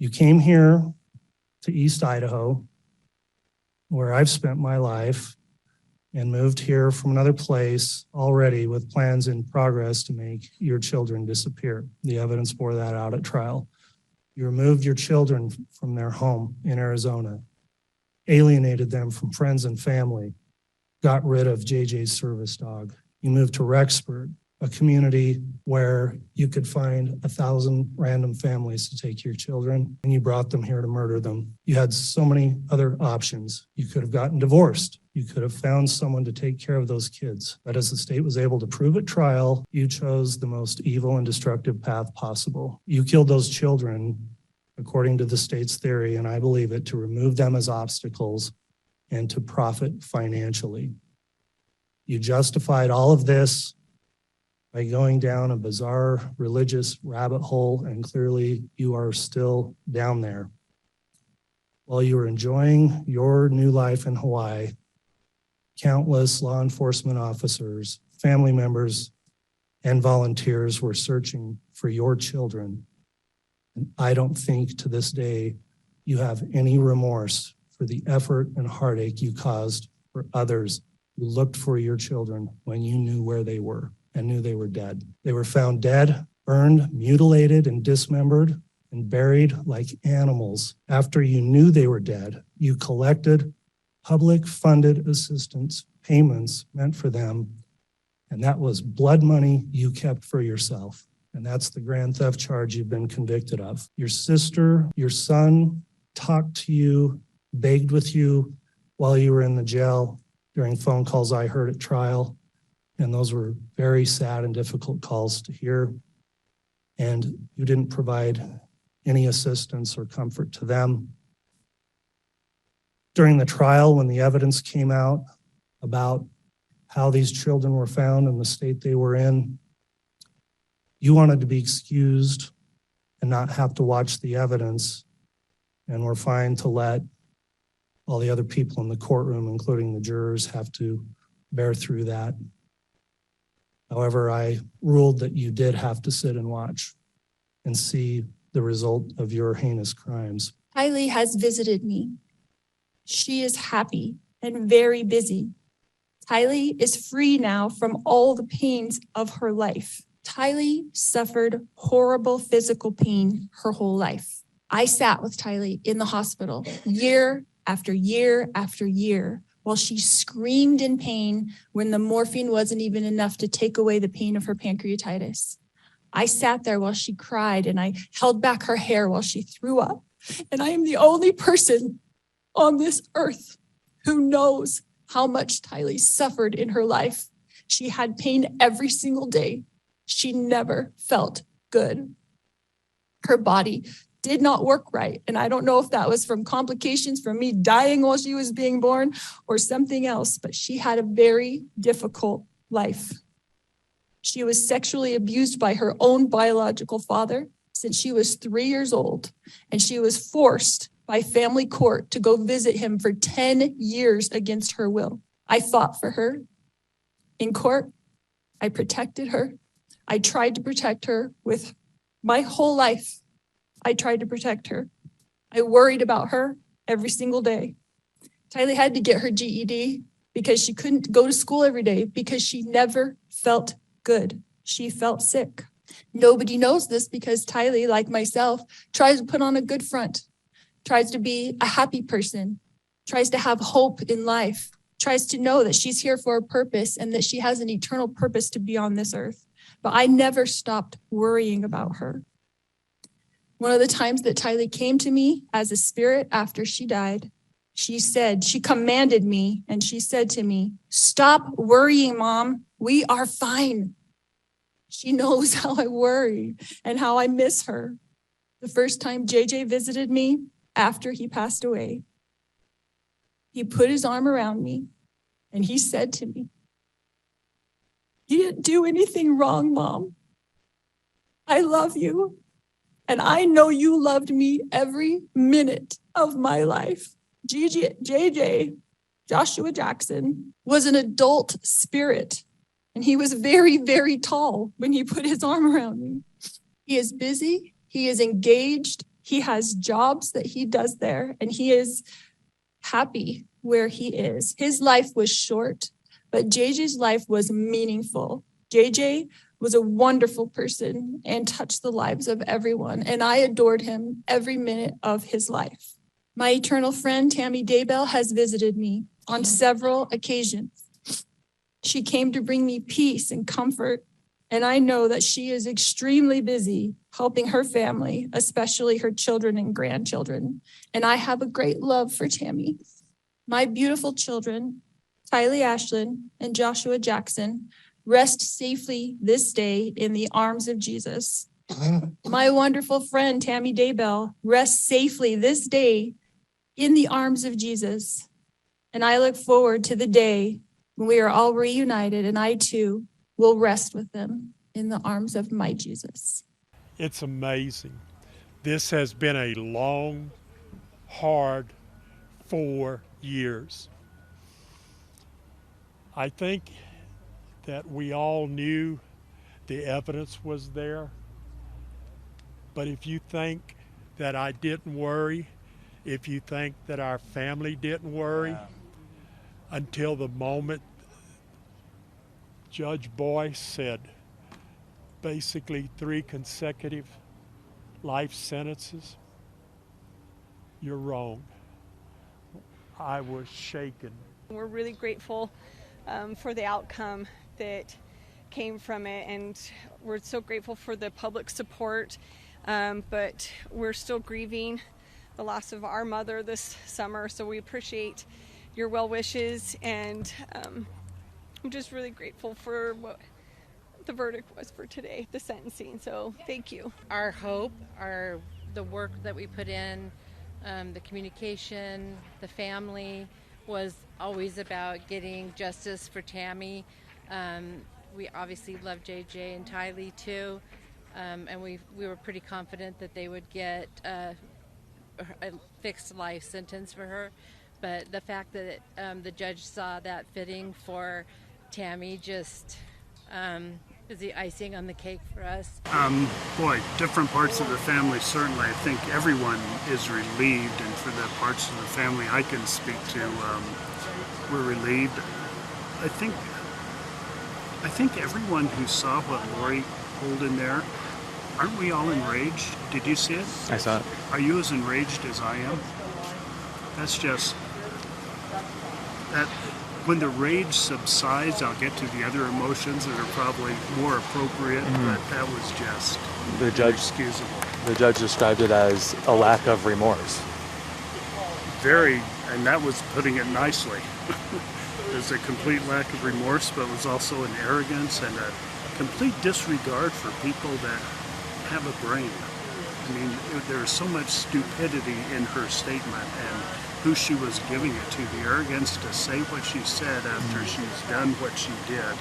You came here to East Idaho, where I've spent my life, and moved here from another place already with plans in progress to make your children disappear. The evidence bore that out at trial. You removed your children from their home in Arizona, alienated them from friends and family, got rid of JJ's service dog. You moved to Rexburg, a community where you could find 1,000 random families to take your children, and you brought them here to murder them. You had so many other options. You could have gotten divorced. You could have found someone to take care of those kids. But as the state was able to prove at trial, you chose the most evil and destructive path possible. You killed those children, according to the state's theory, and I believe it, to remove them as obstacles and to profit financially. You justified all of this by going down a bizarre religious rabbit hole, and clearly you are still down there. While you were enjoying your new life in Hawaii, countless law enforcement officers, family members, and volunteers were searching for your children. And I don't think to this day you have any remorse for the effort and heartache you caused for others who looked for your children when you knew where they were and knew they were dead. They were found dead, burned, mutilated, and dismembered, and buried like animals. After you knew they were dead, you collected public-funded assistance payments meant for them, and that was blood money you kept for yourself. And that's the grand theft charge you've been convicted of. Your sister, your son talked to you, begged with you while you were in the jail during phone calls I heard at trial. And those were very sad and difficult calls to hear. And you didn't provide any assistance or comfort to them. During the trial, when the evidence came out about how these children were found and the state they were in, you wanted to be excused and not have to watch the evidence, and were fine to let all the other people in the courtroom, including the jurors, have to bear through that. However, I ruled that you did have to sit and watch and see the result of your heinous crimes. Tylee has visited me. She is happy and very busy. Tylee is free now from all the pains of her life. Tylee suffered horrible physical pain her whole life. I sat with Tylee in the hospital year after year after year while she screamed in pain when the morphine wasn't even enough to take away the pain of her pancreatitis. I sat there while she cried, and I held back her hair while she threw up. And I am the only person on this earth who knows how much Tylee suffered in her life. She had pain every single day. She never felt good. Her body did not work right. And I don't know if that was from complications from me dying while she was being born or something else, but she had a very difficult life. She was sexually abused by her own biological father since she was 3 years old, and she was forced by family court to go visit him for 10 years against her will. I fought for her in court. I protected her. I tried to protect her with my whole life. I tried to protect her. I worried about her every single day. Tylee had to get her GED because she couldn't go to school every day because she never felt good. She felt sick. Nobody knows this because Tylee, like myself, tries to put on a good front, tries to be a happy person, tries to have hope in life, tries to know that she's here for a purpose and that she has an eternal purpose to be on this earth. But I never stopped worrying about her. One of the times that Tylee came to me as a spirit after she died, she commanded me, and she said to me, "Stop worrying, Mom. We are fine." She knows how I worry and how I miss her. The first time JJ visited me after he passed away, he put his arm around me and he said to me, "You didn't do anything wrong, Mom. I love you. And I know you loved me every minute of my life." JJ, Joshua Jackson, was an adult spirit. And he was very, very tall when he put his arm around me. He is busy. He is engaged. He has jobs that he does there, and he is happy where he is. His life was short, but JJ's life was meaningful. JJ was a wonderful person and touched the lives of everyone, and I adored him every minute of his life. My eternal friend, Tammy Daybell, has visited me on several occasions. She came to bring me peace and comfort, and I know that she is extremely busy helping her family, especially her children and grandchildren. And I have a great love for Tammy. My beautiful children, Tylee Ashlyn and Joshua Jackson, rest safely this day in the arms of Jesus. My wonderful friend, Tammy Daybell, rests safely this day in the arms of Jesus. And I look forward to the day when we are all reunited, and I too will rest with them in the arms of my Jesus. It's amazing. This has been a long, hard 4 years. I think that we all knew the evidence was there, but if you think that I didn't worry, if you think that our family didn't worry, until the moment Judge Boyce said basically 3 consecutive life sentences, you're wrong. I was shaken. We're really grateful for the outcome that came from it, and we're so grateful for the public support, but we're still grieving the loss of our mother this summer, so we appreciate your well wishes, and I'm just really grateful for what the verdict was for today, the sentencing, so thank you. Our hope, the work that we put in, the communication, the family, was always about getting justice for Tammy. We obviously love JJ and Tylee too, and we were pretty confident that they would get a fixed life sentence for her. But the fact that the judge saw that fitting for Tammy just is the icing on the cake for us. Boy, different parts of the family, certainly. I think everyone is relieved, and for the parts of the family I can speak to, we're relieved. I think everyone who saw what Lori pulled in there, aren't we all enraged? Did you see it? I saw it. Are you as enraged as I am? That's just that. When the rage subsides, I'll get to the other emotions that are probably more appropriate, but that was just inexcusable. The judge described it as a lack of remorse. And that was putting it nicely. There's a complete lack of remorse, but it was also an arrogance and a complete disregard for people that have a brain. I mean, there's so much stupidity in her statement and who she was giving it to, the arrogance to say what she said after she's done what she did.